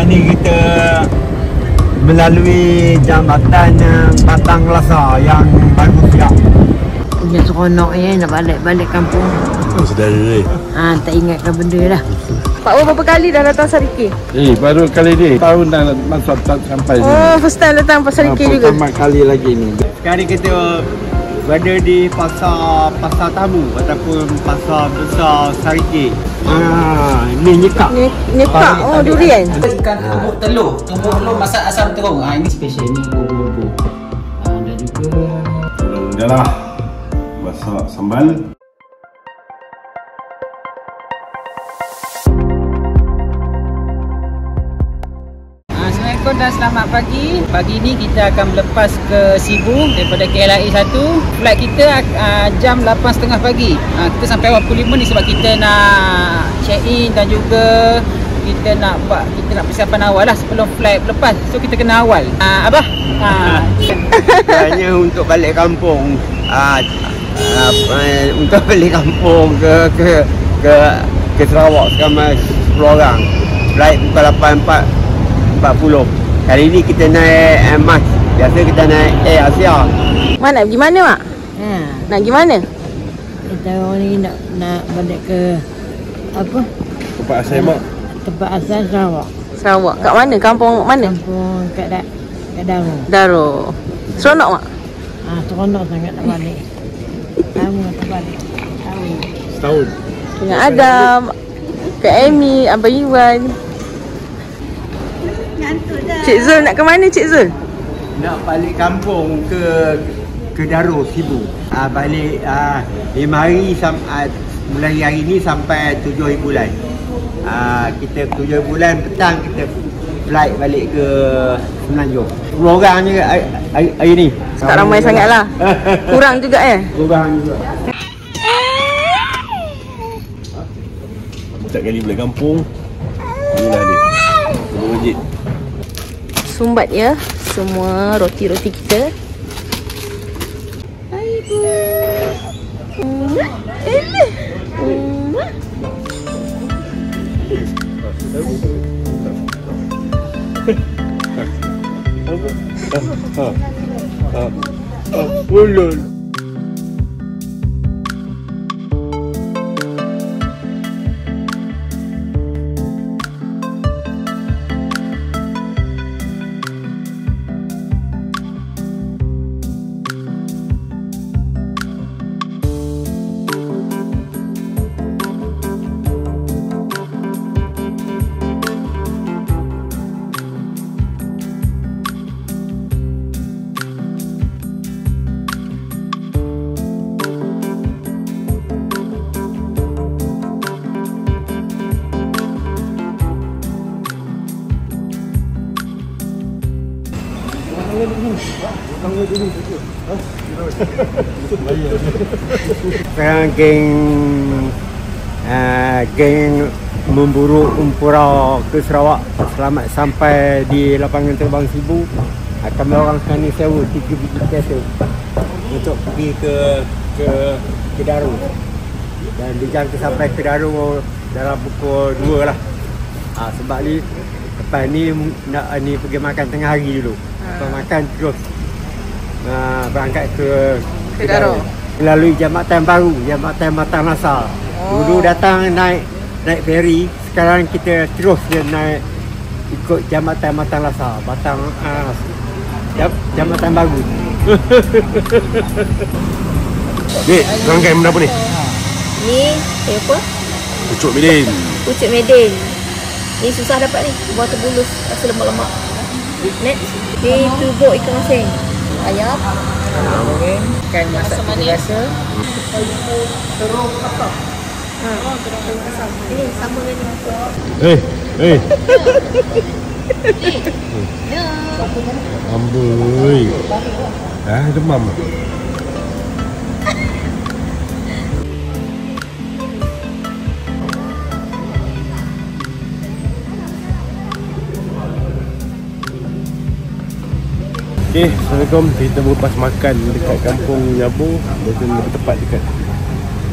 Sekarang ni kita melalui jambatan Batang Lasa yang baru siap. Punya seronok nak balik kampung. Saudara ni. Tak ingatkan benda dah. Pak Wan berapa kali dah datang Sariki? Baru kali ni. Tahun dah masuk sampai sini. Oh, first time datang Pasar Sariki juga. Pertama kali lagi ni. Sekarang kita berada di pasar tamu ataupun pasar besar Sariki. Ni nyekak. Nyekak. Oh, durian. Ikan tumbuk telur. Tumbuk telur masak asam terung. Ini special ni bubur-bubur. Dan juga Dah lah. Masak sambal. Assalamualaikum dan selamat pagi. Pagi ni kita akan melepas ke Sibu daripada KLIA 1. Flight kita jam 8.30 pagi. Kita sampai awal pukul 5 ni sebab kita nak check in dan juga kita nak persiapan awal lah sebelum flight lepas. So kita kena awal. Abah? Hanya untuk balik kampung. Untuk balik kampung ke Sarawak sekarang 10 orang. Flight pukul 8.40. Kali ni kita naik MAX. Biasa kita naik Air Asia. Mak nak pergi mana, Mak? Nak pergi mana? Kita orang ni nak balik ke apa? Tempat asal mak. Tempat asal Sarawak. Sarawak. Kat mana? Kampung mana? Kampung kat Daro. Daro. Seronok, Mak? Seronok sangat nak balik. Lama nak balik. Setahun. Dengan Adam, Kak Amy, Abang Iwan. Cik Zul nak ke mana, Cik Zul? Nak balik kampung ke Daro, Sibu. Balik 5 hari mulai hari ni sampai 7 hari bulan. Kita 7 bulan petang kita flight balik ke Semenanjung. 10 orang je hari ni. Tak ramai sangat lah. Kurang juga Kurang juga. Setiap kali balik kampung, inilah dia. Masjid. Sumbat ya semua roti-roti kita. Hai Bu. Ulul. Sekarang geng memburu Umpura ke Sarawak. Selamat sampai di lapangan terbang Sibu. Kami orang sekarang ni sewa 3 biji kereta untuk pergi ke Daro. Dan dijangka sampai ke Daro dalam pukul 2 lah. Sebab ni lepas ni nak pergi makan tengah hari dulu. Lepas makan terus berangkat ke Daro. Melalui jambatan baru, jambatan Batang Lasa. Dulu datang naik feri, sekarang kita terus dia naik ikut jambatan Batang Lasa. Jambatan baru. Dek, rangkai benda apa ni? Ni apa? Pucuk Medin. Pucuk Medin. Ni susah dapat ni. Buah terbulus, rasa lemak-lemak. Next, ni tubuh ikan masin. Ayam. goreng, ikan masak tiga rasa. Terung asam. Terung asam. Ini sama dengan Hei. Amboi. Demam. Okay, Assalamualaikum. Kita berlepas makan dekat kampung Nyabo. Lebih tepat dekat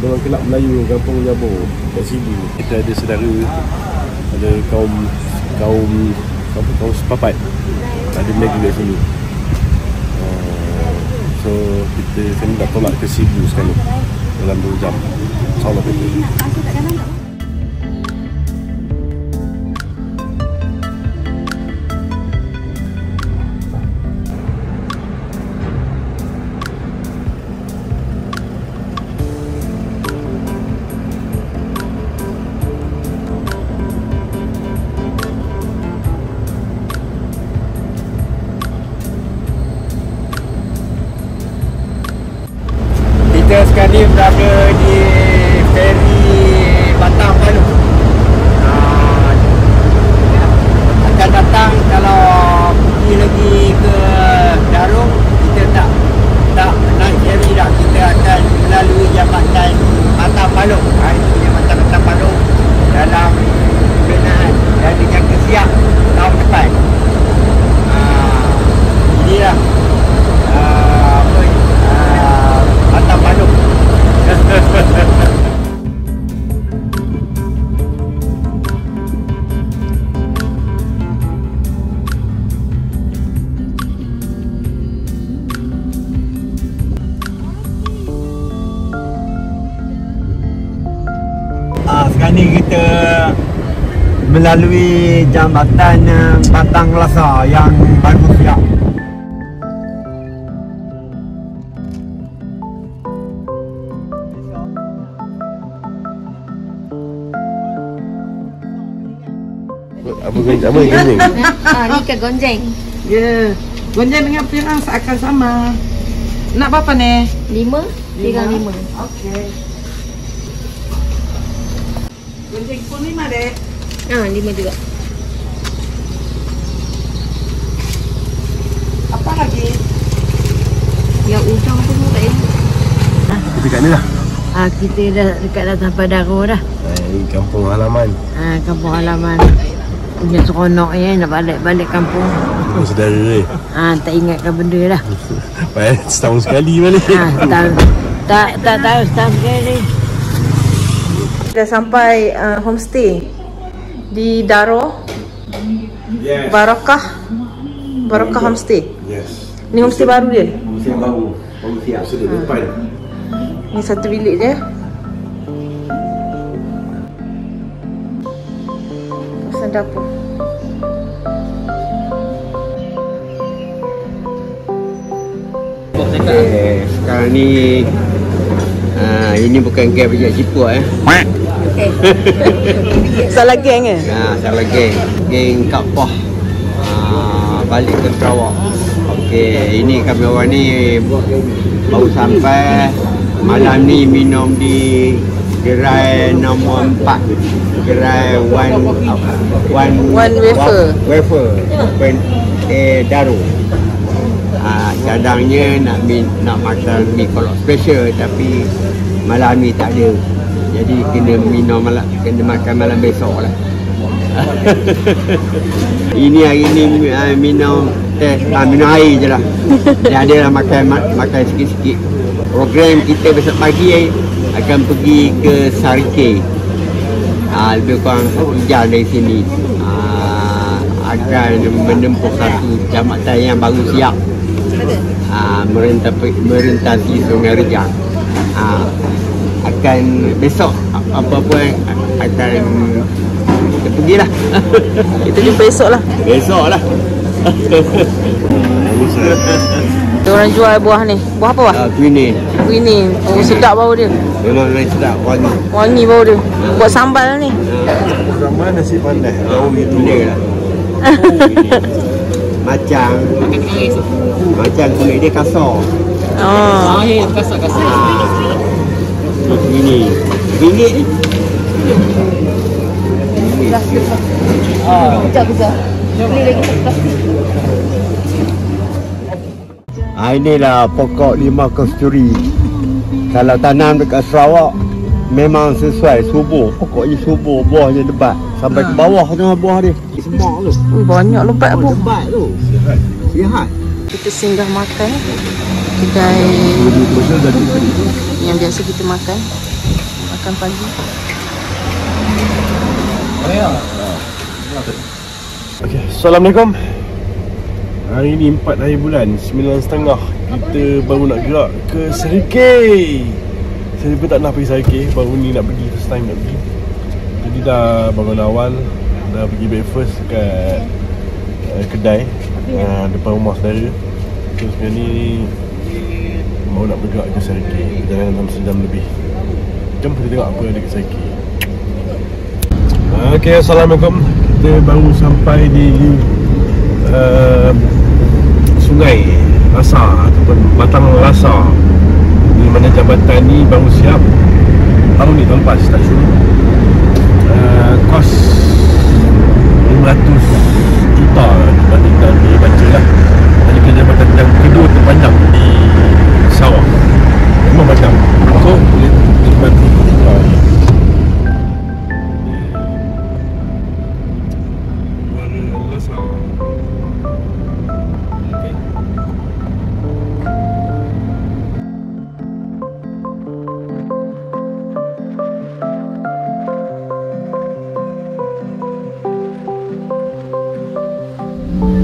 Dorang Kelab Melayu, kampung Nyabo, dekat Sibu. Kita ada saudara, ada kaum kampung sepapat. Ada negeri kat sini. So saya nak tolak ke Sibu sekali dalam 2 jam. InsyaAllah betul. Kita sekarang ni berada di feri Batam Palu. Akan datang kalau pergi lagi ke Darung, kita tak naik feri dah. Kita akan melalui Jambatan Batam Palu. Itu Jambatan Batam Palu dalam kenaan dan dijaga siap tahun depan. Inilah Batam Palu. Sekarang ni kita melalui Jambatan Batang Lasa yang baru siap. Apa gonjeng? Ni ikan gonjeng. Ya, gonjeng dengan pirang seakan sama. Nak berapa ni? 5, pirang 5. Okey. Gonjeng pun 5 dek. 5 juga. Apa lagi? Yang ujung tu tak ya? Kita kat ni lah. Kita dah dekat dah sampai Daro dah. Kampung halaman. Kampung halaman. Punya seronok ya nak balik kampung. Kampung saudara Tak ingatkan benda dah. setahun sekali balik. Tak tahu setahun sekali. Dah sampai homestay di Daro. Yes. Barakah homestay. Yes. Ni homestay baru dia. Musim baru siap. Sudah depan. Ni satu bilik dia. Kawasan dapur. Sekarang ni ini bukan geng pijak ciput Okey. Salah geng ke? salah geng Kak Poh balik ke Sarawak. Okey, ini kami orang ni baru sampai. Malam ni minum di gerai nombor 4, gerai One Wafer Daru. Cadangnya nak makan mi kolok special, tapi malam ni tak ada. Jadi kena makan malam besok lah. Ini hari ni minum air je lah. Dia ada lah makan sikit-sikit. Program kita besok pagi akan pergi ke Sarike. Lebih kurang 1 jam dari sini. Akan menempuh satu jambatan yang baru siap. Merintasi Sungai Rejang. Akan besok apa-apa akan kita pergilah. Kita jumpa esok lah. Besok lah. Orang jual buah ni. Buah apa? Quinine. Ini. Oh, sedap bau dia. Memang sedap, wangi. Wangi bau dia. Buat sambal ni. Sama nasi pandai. Tahu gitu. Boleh lah. Macam kulit dia kasar. Oh. Kasar-kasar. Ini ringgit ni. Kejap. Beli lagi satu plastik. Inilah pokok limau kasturi. Kalau tanam dekat Sarawak memang sesuai, subur. Pokoknya subur, buahnya lebat sampai ke bawah tengah buah dia. Semak tu. Banyak lebat apa? Lebat tu. Sihat. Kita singgah makan kedai yang biasa kita makan pagi. Okay, Assalamualaikum. Hari ni 4 hari bulan 9.5. Kita baru nak gerak ke Serikei. Saya pun tak nak pergi Serikei. Baru ni nak pergi, first time nak pergi. Jadi dah bangun awal, dah pergi breakfast kat kedai depan rumah saudara. So sekarang ni baru nak bergerak ke Serikei. Perjalanan dalam sejam lebih. Jom kita tengok apa ada kat Serikei. Okay, Assalamualaikum. Kita baru sampai di Sungai Lasa ataupun Batang Lasa, di mana jabatan ni baru siap tahun ni, tahun lepas tak sure. Kos 500 juta dah dibaca lah. Jadi ke jabatan yang kedua terpanjang di Sarawak. Memang panjang. So boleh nikmati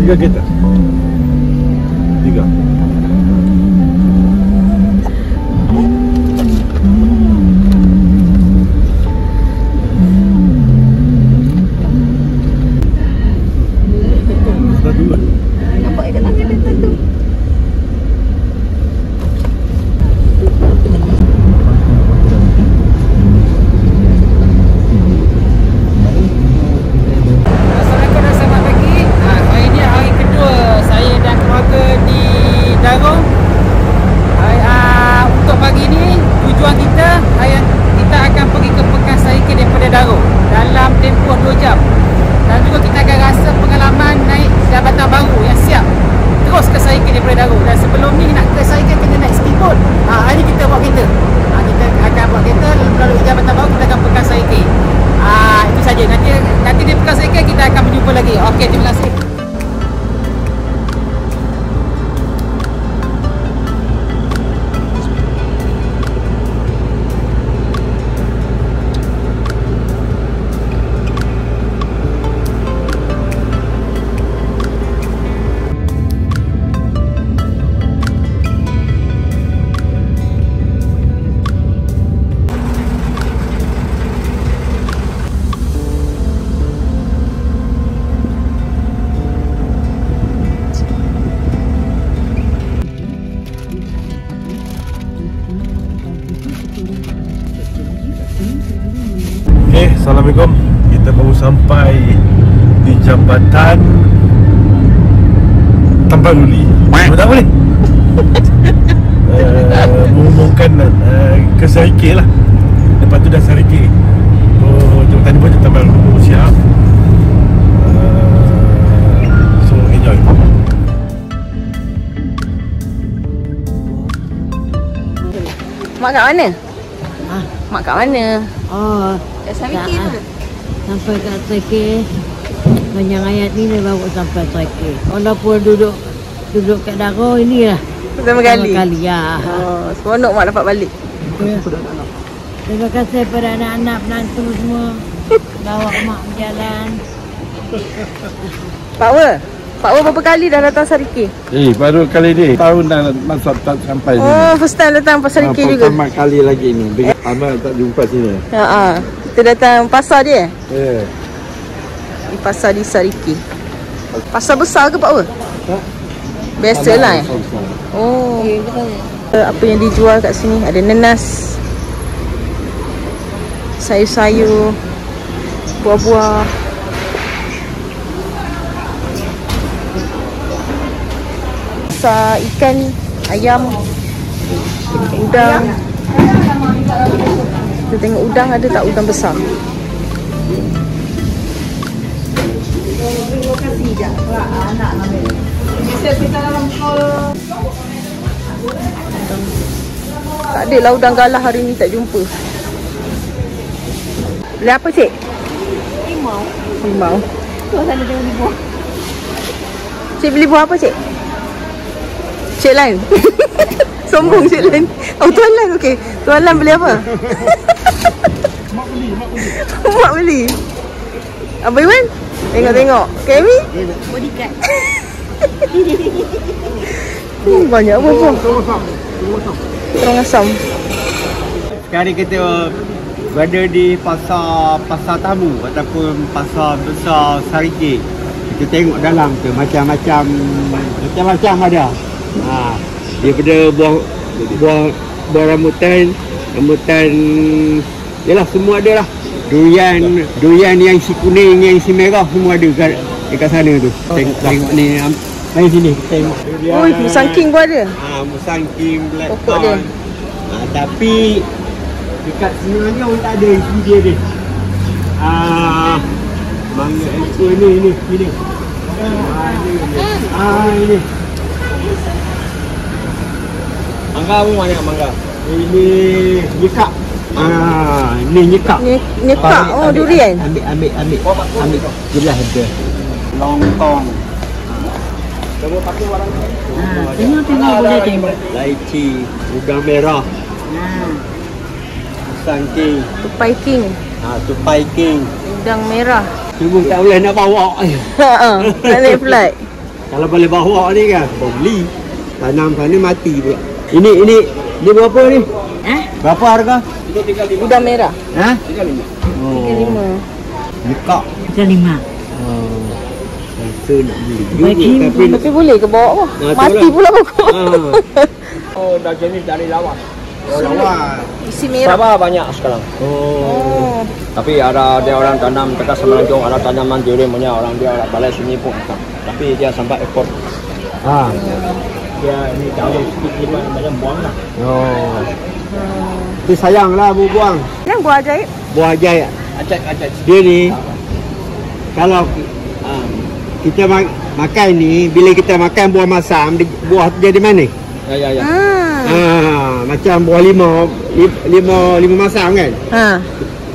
tiga kereta. Tiga. Sudah dua. Nampak kat langit kereta tu. Assalamualaikum dan selamat pagi. Hari ni hari kedua saya dan keluarga di Darong. Untuk pagi ni tujuan kita akan pergi ke Pekan Serikei daripada Darong dalam tempoh 2 jam. Dan juga kita akan rasa pengalaman naik jabatan baru yang siap terus ke Serikei daripada Darong. Dan sebelum ni nak ke Serikei kena naik speedboat. Hari ni kita bawa kereta. Kita akan bawa kereta melalui jabatan baru, kita akan Pekan Serikei. Itu saja. Nanti di Pekan Serikei kita akan berjumpa lagi. Okey, terima kasih. Okay, Assalamualaikum. Kita baru sampai di jambatan Tampaluli. Tak boleh mengumumkan ke Serikei lah. Lepas tu dah Serikei. Jambatan ni pun Tampaluli siap. So enjoy. Mak kat mana? Mak kat mana? Oh, Kat Serikei tu. sampai kat Serikei. Banyak ayat ni dia bawa sampai Serikei. Walaupun duduk kat Darong inilah. Pertama kali. Ya. Oh, seronok mak dapat balik. Terima kasih pada anak-anak penantu semua. Bawa mak berjalan. Pak Wer berapa kali dah datang Serikei? Baru kali ni. Tahun dah masuk tak sampai sini. Oh, first time datang pasar Serikei juga. Pertama kali lagi ni. Abang tak jumpa sini. Kita datang pasar dia. Ya. Di pasar di Serikei. Pasar besar ke Pak Wer? Biasalah. Oh. Apa yang dijual kat sini? Ada nenas, sayur-sayur, buah-buah. Pasar ikan, ayam, udang. Kita tengok udang ada tak, udang besar. Tak ada lah udang galah hari ni, tak jumpa. Beli apa cik? Limau. Tu sana tengok beli buah. Cik beli buah apa cik? Cik Lan. Sombong Cik Lan. Oh Tuan Lan, okey. Tuan Lan beli apa? Mak beli. Mak beli. Abang Iwan? Tengok. Kemi? Bodyguard. Banyak apa pun. Terong asam. Sekarang kita berada di pasar tamu ataupun pasar besar Sarike. Kita tengok dalam tu macam-macam ada. Daripada buah rambutan, yalah semua ada lah. Durian yang si kuning, yang si merah semua ada dekat sana tu. Tengok ni, mari sini tengok. Oi, Musang King pun ada. Musang King, Black Pokok dia. Tapi dekat sebenarnya orang tak ada isi dia ni. Mangga ekor ni. Ini. Mangga pun banyak mangga. Ini nyekak. Ni nyekak. Nyekak. Oh, durian. Ambil. Jelas ada. Lontong. Tengok boleh tengok. Laici, udang merah. Musang King. Tupai King. Tupai King. Udang merah. Cuma tak boleh nak bawa. Tak naik flight. Kalau boleh bawa ni kan, beli. Tanam sana mati pula. Ini berapa ni? Berapa harga? Udang merah. 35. 35. Nyekak. 35. Rasa nak beli. Tapi boleh ke bawa apa? Mati pula pokok. Dah jenis dari lawas. Lawas. Isi merah. Sabah banyak sekarang. Tapi ada dia orang tanam dekat Semenanjung, ada tanaman durian punya orang dia balik sini pun akan. Tapi dia sampai ekor. Dia ni jauh sikit dia macam buang lah. Tapi sayanglah buang. Yang buah ajaib. Buah ajaib. Acak. Dia ni kalau kita makan ni, bila kita makan buah masam, buah tu jadi manis. Ya. Macam buah lima masam kan.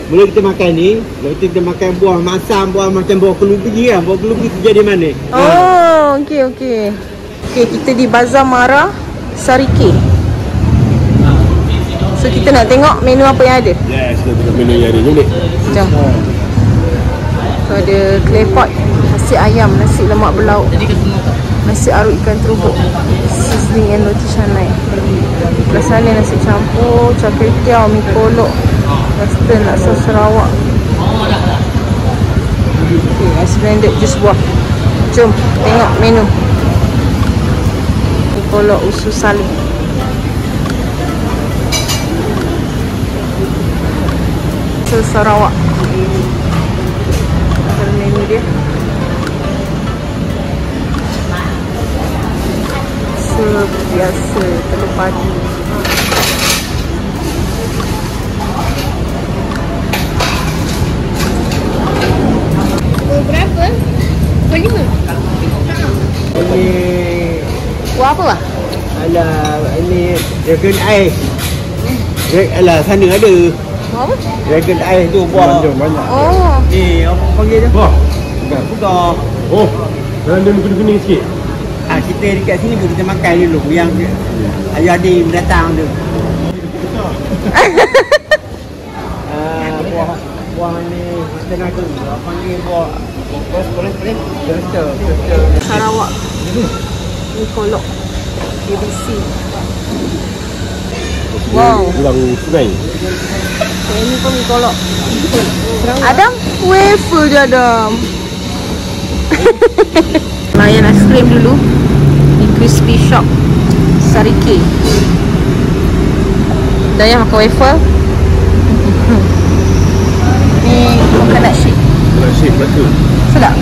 Mula kita makan ni, lepas tu kita makan buah masam, macam buah kelupi kan. Buah kelupi tu jadi manis. Okey. Okey, kita di Bazar Mara Sarike. So kita nak tengok menu apa yang ada. Yes, kita tengok menu yang ada. Jom. Jom. So ada claypot, nasi ayam, nasi lemak berlauk, nasi aruk ikan terubuk, sizzling and roti canai. Belah sana nasi campur, char kway teow, mi kolok, western, laksa Sarawak. Okay, ice blended jus buah. Jom tengok menu. Mi kolok usus salim. Laksa Sarawak. Menu dia biasa telur padi. Berapa? 25. Ini Buah apa lah? ini dragon eye. Sana ada. Buah apa? Dragon eye tu buah. Banyak. Oh, Ni apa panggil dia? Wah, Bukan. dalam dia kuning-kuning sikit. Kita dekat sini pun kita makan dulu yang ayah Adi mendatang tu. Buah ni tenaga. Panggil buah Sarawak. Mi kolok ABC. Wow. Ulang sungai. Ini pun mi kolok. Adam, wafer je Adam. Layan aiskrim dulu. Ni crispy shop Sarike. Daya makan wafer. Ni coconut shake. Nak shake betul. Sedap.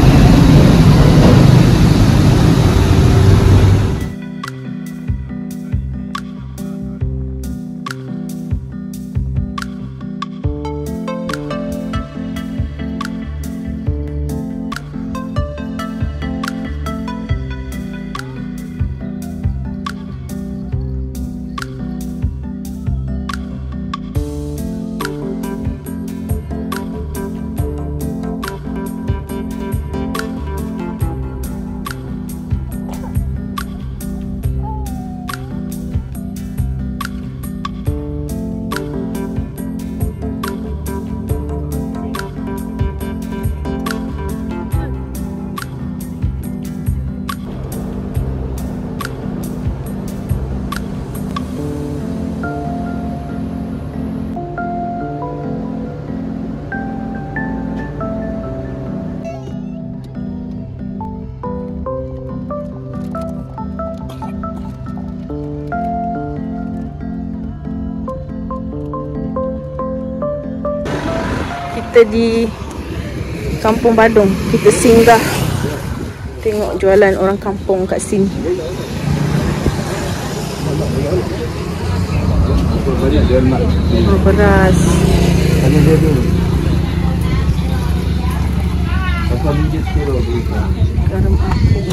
kita di Kampung Badung. Kita singgah tengok jualan orang kampung kat sini. Oh, beras. Garam apung.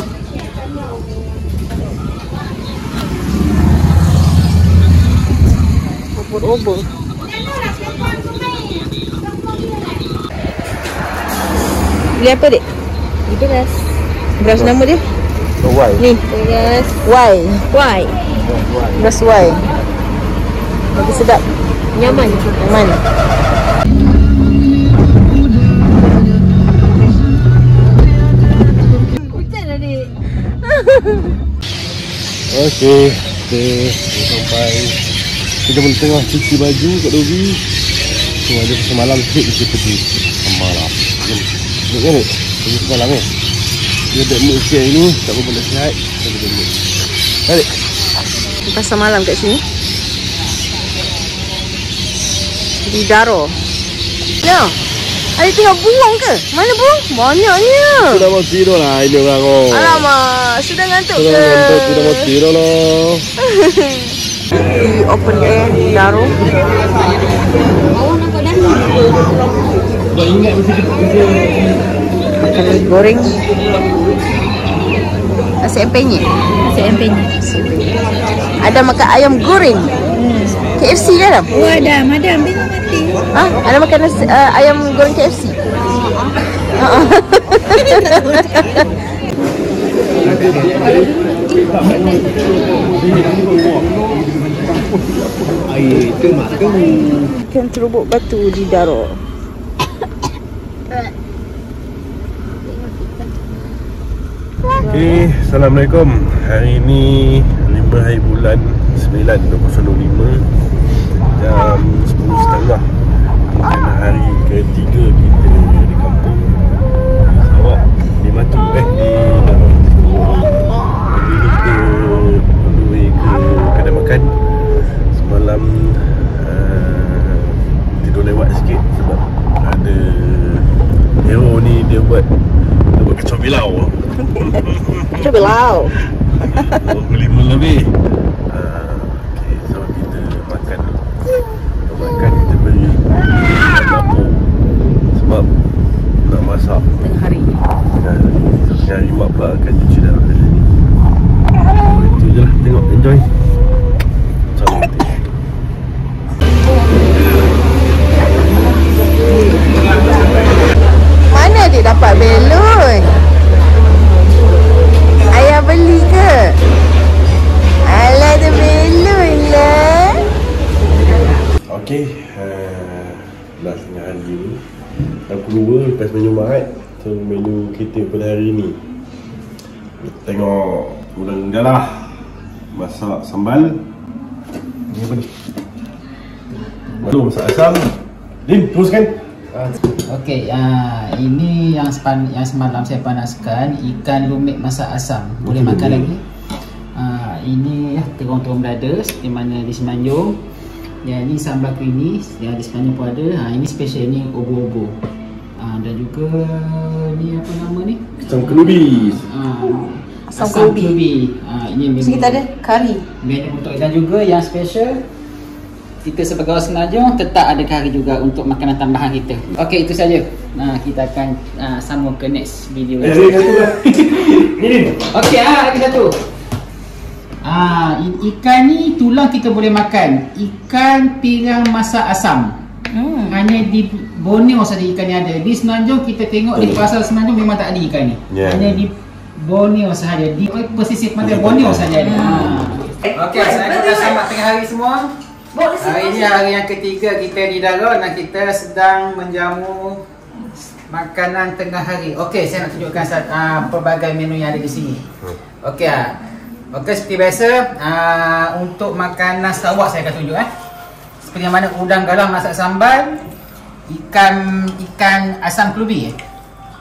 Obor-obor. Beli apa, Dek? Beli beras. Beras nama dia? Y. Ni. Beras Y. Y. Beras Y. Lagi sedap. Nyaman. Nyaman. Okey, kita sampai. Kita boleh tengah cuci baju kat Dobi. So ada semalam sikit kita pergi semalam. Tengok kan ni? Pergi semalam ni. Dia ada mood sikit hari ni. Tak apa nak sihat. Kita ada mood. Balik. Pasar malam kat sini. Di Daro. No. Ada tengok burung ke? Mana burung? Banyaknya. Sudah mau tidur lah ini orang. Oh. Alamak, sudah ngantuk ke? Sudah ngantuk, sudah mau tidur lah. Di open air di Daro. Makan nasi goreng. Nasi empenyek. Nasi empenyek. Ada makan ayam goreng. KFC kan? Oh, ada. Madam, tengok mati. Ah, ada makan nasi, ayam goreng KFC. Ikan terubuk batu di Daro. Okay, Assalamualaikum. Hari ini 5 hari bulan 9 2025 jam 10.30. Ini hari ketiga kita di kampung Sarawak, di Matu di Daro. Hari ini kita on the way ke kedai makan. Semalam tidur lewat sikit sebab ada hero ni dia buat kacau bilau. Kacau bilau. 25 lebih. Okay, so kita makan. Untuk makan kita beli dapur sebab nak masak Tengah hari. Tengah hari mak pula akan cuci dah kat sini. So itu je lah, tengok, enjoy. Assalamualaikum. Mana dia dapat belon? Ayah beli ke? Alah, ada belon lah. Okay, dah tengah hari ni. Aku lupa lepas menu mahat. So menu kita pada hari ni, tengok udang galah, masak sambal. Ni apa ni? Baru masak asam. Lim, teruskan. Okey, ini yang semalam saya panaskan, ikan lumit masak asam. Boleh makan lagi. Ini terong-terong berada di mana di Semenanjung. Yang ini sambal creamy yang di Semenanjung pun ada. Ini special, ni obo-obo. Dan juga ni apa nama ni? Asam kelubi. Asam kelubi. Ini Terus kita ada kari. menu untuk, dan juga yang special, kita sebagai orang Semenanjung tetap ada kari juga untuk makanan tambahan kita. Okey, itu saja. Kita akan sambung ke next video. Okey, lagi satu. Ikan ni tulang kita boleh makan. Ikan pirang masak asam. Hanya di Borneo saja ikan ni ada. Di Semenanjung kita tengok di pasar Semenanjung memang tak ada ikan ni. Hanya di Borneo sahaja. Di pesisir pantai Borneo saja ada. Okey, assalamualaikum, selamat tengah hari semua. Hari ini hari yang ketiga kita di Daro dan kita sedang menjamu makanan tengah hari. Okey, saya nak tunjukkan pelbagai menu yang ada di sini. Okey, seperti biasa, untuk makanan Sarawak saya akan tunjuk. Seperti mana udang galah masak sambal, ikan asam kelubi,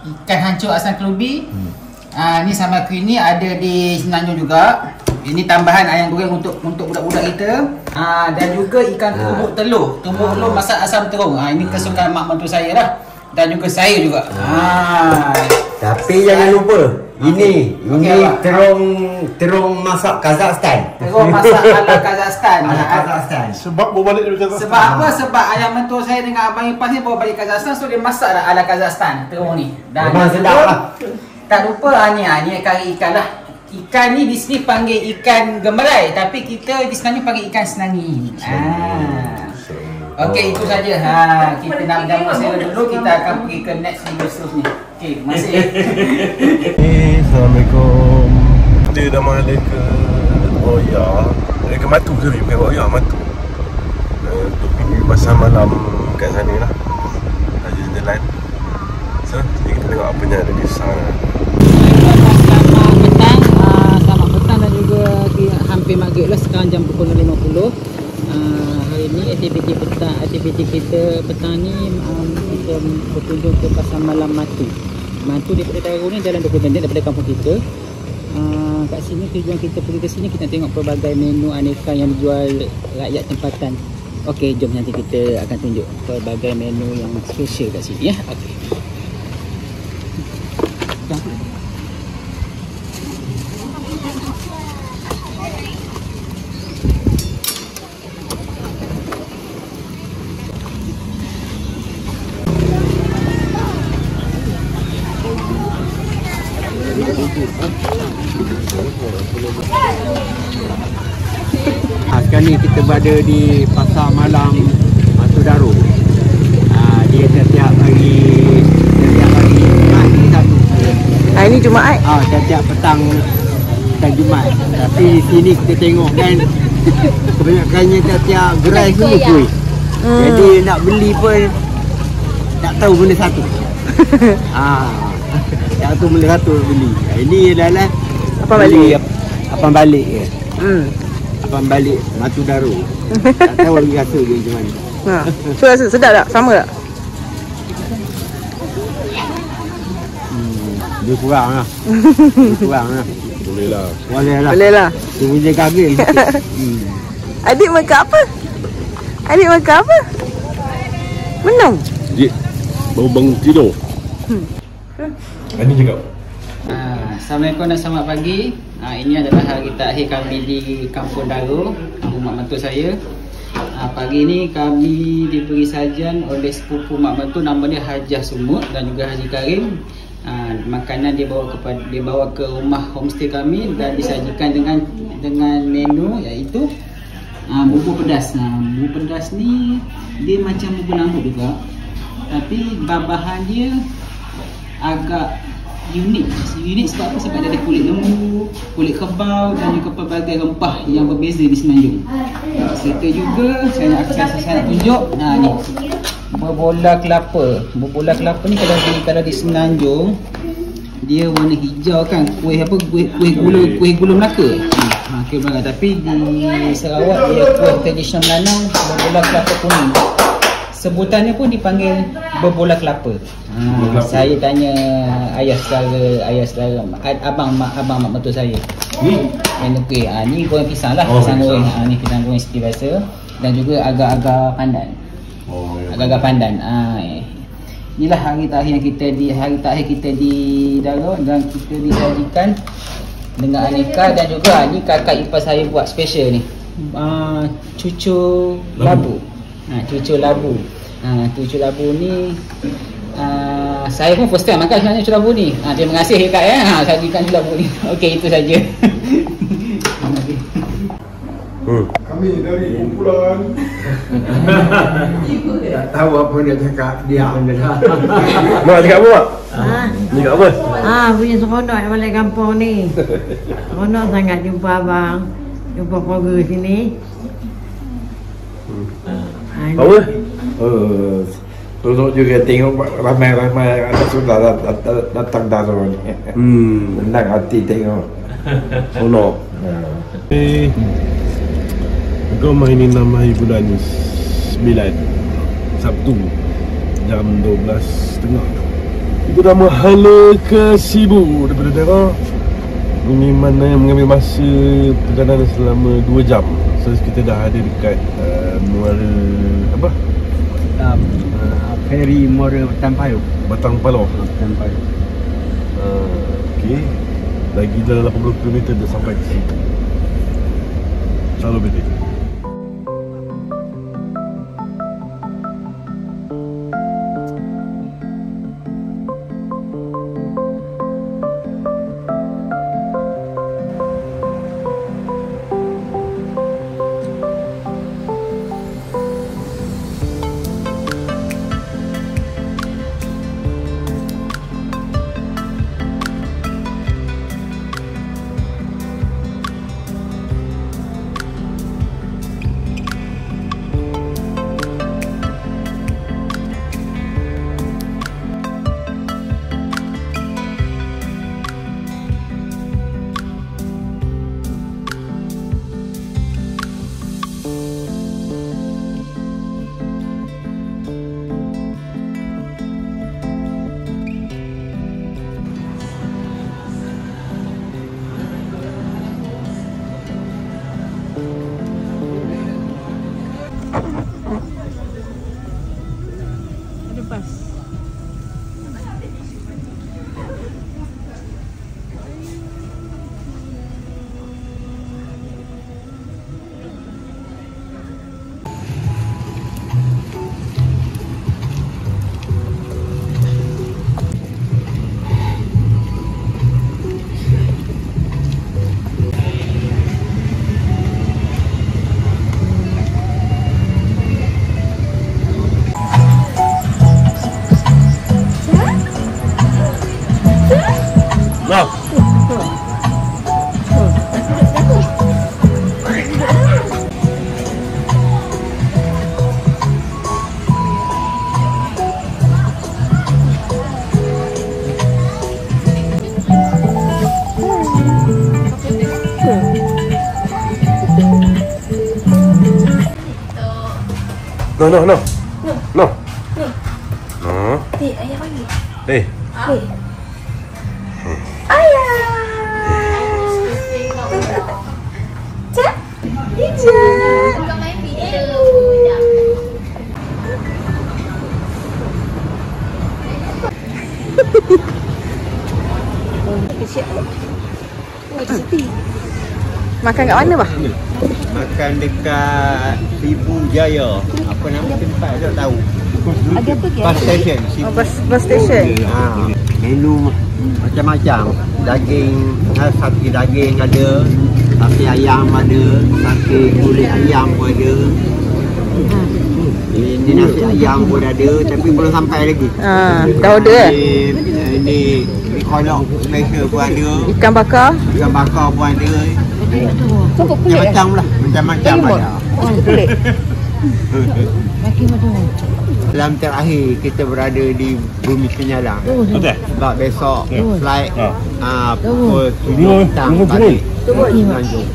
ikan hancur asam kelubi. Ni sambal creamy ada di Semenanjung juga. Ini tambahan ayam goreng untuk budak-budak kita. Dan juga ikan tumbuk telur masak asam terung. Ini kesukaan mak mentua saya lah. dan juga saya juga. Tapi jangan lupa, ini terung masak Kazakhstan. Terus masak ala Kazakhstan. Sebab bawa balik dari Kazakhstan. Sebab apa? Sebab ayah mentua saya dengan abang ipar ni bawa balik Kazakhstan, so dia masak ala Kazakhstan terung ni. Dan memang sedap lah. Tak lupa ni kari ikan lah. Ikan ni di sini panggil ikan gemerai, tapi kita di sana panggil ikan senangi. Okey, itu saja. Kita nak jamu saya dulu, kita akan pergi ke next video seterusnya. Okey, terima kasih. Assalamualaikum. Dia dah malam ke Oya. Ke Matu ke bukan Oya, Matu. Untuk pergi pasar malam kat sana lah. Saja jalan. So, kita tengok apa yang ada di sana. Selamat petang dan juga hampir maghrib lah, sekarang jam pukul 5.50. Hari ni aktiviti kita petang ni kita berkunjung ke pasar malam Matu. Matu daripada Darul ni jalan 20 minit daripada kampung kita. Kat sini tujuan kita pergi ke sini, kita tengok pelbagai menu aneka yang dijual rakyat tempatan. Okey, jom nanti kita akan tunjuk pelbagai menu yang special kat sini ya. Okey. Sekarang ni kita berada di pasar malam Matu Darul. Dia setiap hari Jumaat ni satu. Ini Jumaat. Setiap petang Jumaat. Tapi sini kita tengok kan kebanyakannya setiap gerai semua kuih. Jadi nak beli pun tak tahu benda satu. Tak tahu benda satu beli. Ini adalah Apa balik? Apa balik je. Abang balik Matu Darul. Tak tahu lagi rasa dia macam mana. So rasa sedap tak? Sama tak? Dia kurang lah. Boleh lah. Dia punya kagil. Adik makan apa? Menang? Dia baru bangun tidur. Ini cakap. Assalamualaikum dan selamat pagi. Ini adalah hari terakhir kami di Kampung Darul, kampung mak mentua saya. Pagi ni kami diberi sajian oleh sepupu mak mentua, nama dia Hajah Sumut dan juga Haji Karim. Makanan dia bawa ke rumah homestay kami dan disajikan dengan menu iaitu bubur pedas. Bubur pedas ni dia macam bubur lambuk juga, tapi bahan dia agak unik sebab apa? Sebab dia ada kulit lembu, kulit kebau dan juga pelbagai rempah yang berbeza di Semenanjung. Serta juga saya nak tunjuk ni berbola kelapa. Berbola kelapa ni kalau di Semenanjung dia warna hijau kan, kuih gula Melaka. Kuih Melaka, tapi di Sarawak dia kuih tradisional Melanau, berbola kelapa kuning. Sebutannya pun dipanggil berbola kelapa. Saya tanya ayah saudara abang mak mentua saya. Menu kuih. Ni goreng pisang lah, pisang goreng. Ni pisang goreng seperti biasa dan juga agak-agak pandan. Agak-agak pandan. Inilah hari terakhir kita di Darul dan kita disajikan dengan aneka dan juga ni kakak ipar saya buat special ni. Cucur labu. Cucur labu. Cucur labu ni saya pun first time makan sebenarnya cucur labu ni. Terima kasih kak ya. Sajikan cucur labu ni. Okey, itu saja. Terima kasih. Kami dari kumpulan. Tak tahu apa dia cakap. Dia Mak cakap apa mak? Ni cakap apa? Punya seronok yang balik kampung ni. Seronok sangat jumpa abang, jumpa keluarga sini. Apa? Tolong juga tengok ramai-ramai anak sudah datang Darul ni. Senang hati tengok. Sonok. Kau mainin 6 hari bulan 9 Sabtu jam 12.30. Itu nama Hala ke Sibu daripada Darul. Ini mana yang mengambil masa perjalanan selama 2 jam. So kita dah ada dekat Muara apa? Feri Muara Batang Payoh. Batang Payoh. Batang Payoh. Okey. Lagi dalam 80 km dah sampai ke sini. Selalu betul. No. Tik, ayah panggil. Ayah. Cak. Hijab. Makan kat mana, bah? Makan dekat Sibu Jaya. Apa nama tempat tak tahu. Ada apa ke? Bus station. Oh, bus station. Menu macam-macam. Daging, sate daging ada, sate ayam ada, sate kulit ayam pun ada. Ini nasi ayam pun ada, tapi belum sampai lagi. Dah order Ini kolok special pun ada. Ikan bakar pun ada. Cukup kulit Macam-macam lah. Macam-macam ada. Kulit. Dalam terakhir kita berada di Bumi Penyalang. Sebab besok flight pukul 7 petang balik Tanjung.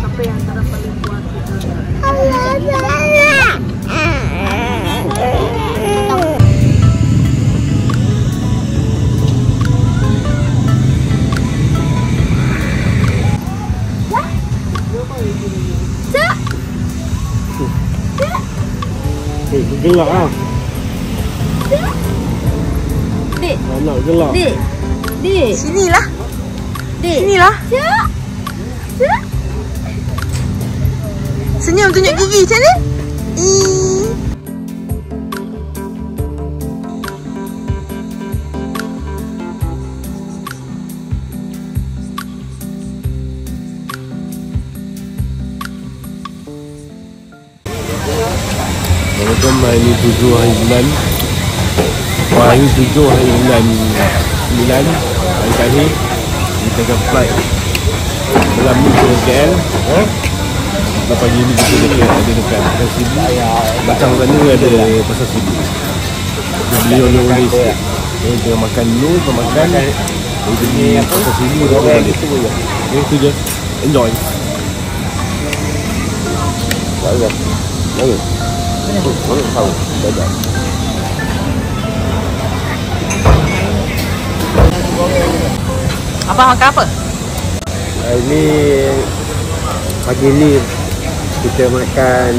Apa yang antara paling puas kita? Gelak ah. Dik. Anak gelak. Dik. Sinilah. Sinilah. Cak. Senyum tunjuk gigi macam ni. Assalamualaikum, hari ni 7 hari bulan. Hari ni 7 hari bulan 9. Hari terakhir kita akan flight malam ni ke KL. Dan pagi ni kita ada dekat Pasar Sibu. Belakang sana ada Pasar Sibu. Kita beli oleh-oleh sikit. Kita tengah makan dulu, kita makan. Kita beli Pasar Sibu dan balik. Itu je. Enjoy. Bagus. Tahu. Bagus. Abang makan apa? Ini pagi ni kita makan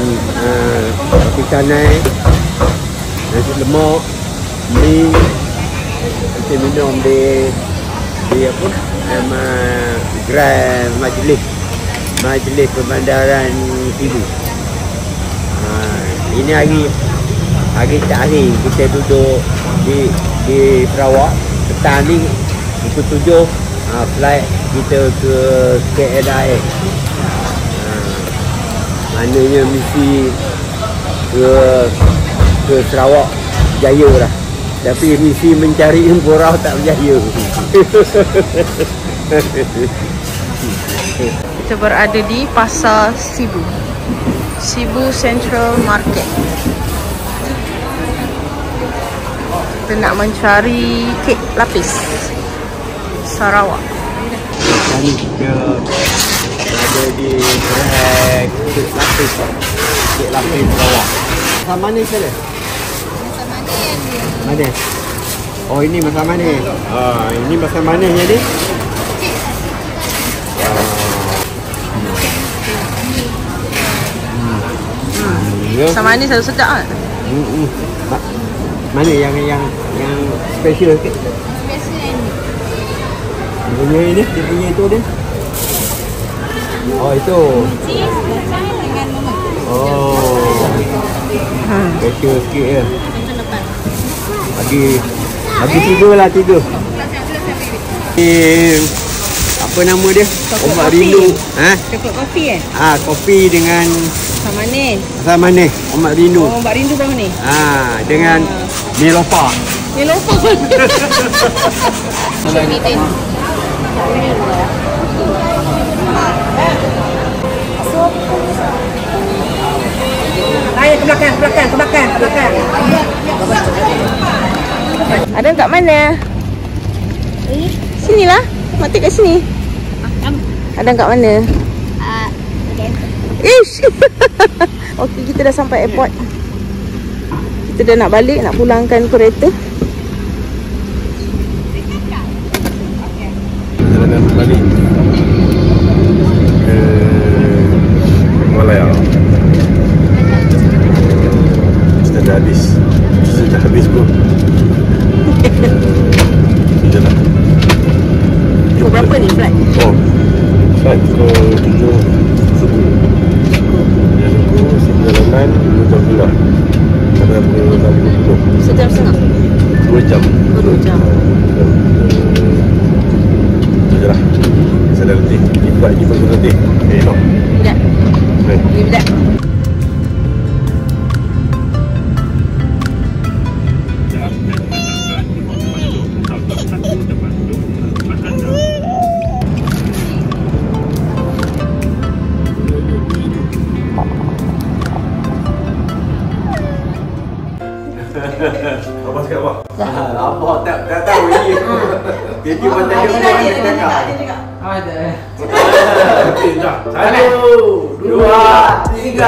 roti canai, nasi lemak, mi. Kita minum di apa? Grand Majlis Perbandaran Sibu. Ini hari terakhir kita duduk di Sarawak. Petang ni pukul 7 flight kita ke KLIA. Maknanya misi ke Sarawak jaya lah. Tapi misi mencari Empurau tak berjaya. Kita berada di Pasar Sibu, Sibu Central Market. Kita nak mencari kek lapis Sarawak. Kami kita berada di kek lapis Sarawak. Masam manis ada? Masam manis. Manis. Oh, ini masam manis. Ini masam manis jadi. Masam manis selalu sedap kan? Mana yang special sikit? Special Dia ni. punya ini, dia punya itu dia. Oh, itu. Cheese dengan lemak. Oh. Special sikit ya. Bagi 3 lah, 3. Apa nama dia? Omak rindu. Coklat kopi Kopi dengan Masam manis. asam manis. Omak rindu. Oh, Mbak Rindu berapa ni? Dengan Nelopa. Nelopa. Ayo ke belakang. Ada kat mana? Sinilah. Mati kat sini. Ada kat mana? Ish. Okey, kita dah sampai airport. Kita dah nak balik, nak pulangkan kereta. Perjalanan balik ke Malaya. Kita dah habis pun. Kita nak. Pukul berapa ni flight? Flight pukul 7 subuh. Dia tunggu perjalanan 2 jam juga. Karena boleh tutup. Sejam setengah? 2 jam. 2 jam. Itu je lah. Saya dah letih. Lipat je pun letih. No. Tidak. Tidak. Apa cakap apa? Apa tak tahu ini. Dia cuma tadi cakap. Ada. Okey, dah. 1, 2, 3.